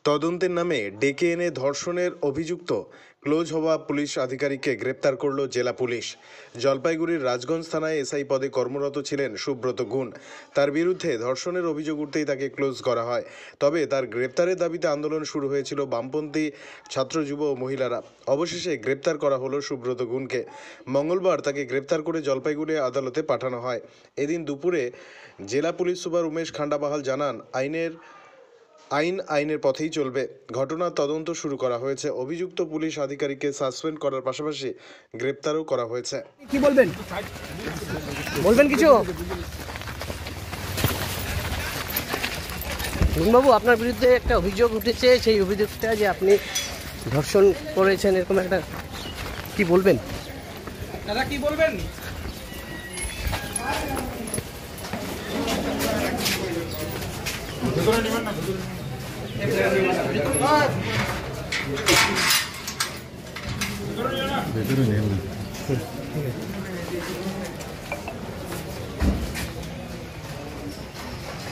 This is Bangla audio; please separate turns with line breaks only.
তদন্তের নামে ডেকে এনে ধর্ষণের অভিযুক্ত ক্লোজ হওয়া পুলিশ আধিকারিককে গ্রেপ্তার করল জেলা পুলিশ। জলপাইগুড়ির রাজগঞ্জ থানায় এসআই পদে কর্মরত ছিলেন সুব্রত গুণ। তার বিরুদ্ধে ধর্ষণের অভিযোগ উঠতেই তাকে ক্লোজ করা হয়। তবে তার গ্রেপ্তারের দাবিতে আন্দোলন শুরু হয়েছিল বামপন্থী ছাত্র, যুব ও মহিলারা। অবশেষে গ্রেপ্তার করা হলো সুব্রত গুণকে। মঙ্গলবার তাকে গ্রেপ্তার করে জলপাইগুড়ি আদালতে পাঠানো হয়। এদিন দুপুরে জেলা পুলিশ সুপার উমেশ খান্ডাবাহাল জানান, আইনের পথেই চলবে। ঘটনার তদন্ত শুরু করা হয়েছে। অভিযুক্ত পুলিশ আধিকারিককে সাসপেন্ড করার পাশাপাশি গ্রেপ্তারও করা হয়েছে।
কি বলবেন কিছু? বাবু, আপনার বিরুদ্ধে একটা অভিযোগ উঠেছে, সেই অভিযোগটা যে আপনি ধর্ষণ করেছেন, এরকম একটা, কি বলবেন
দাদা? কি বলবেন?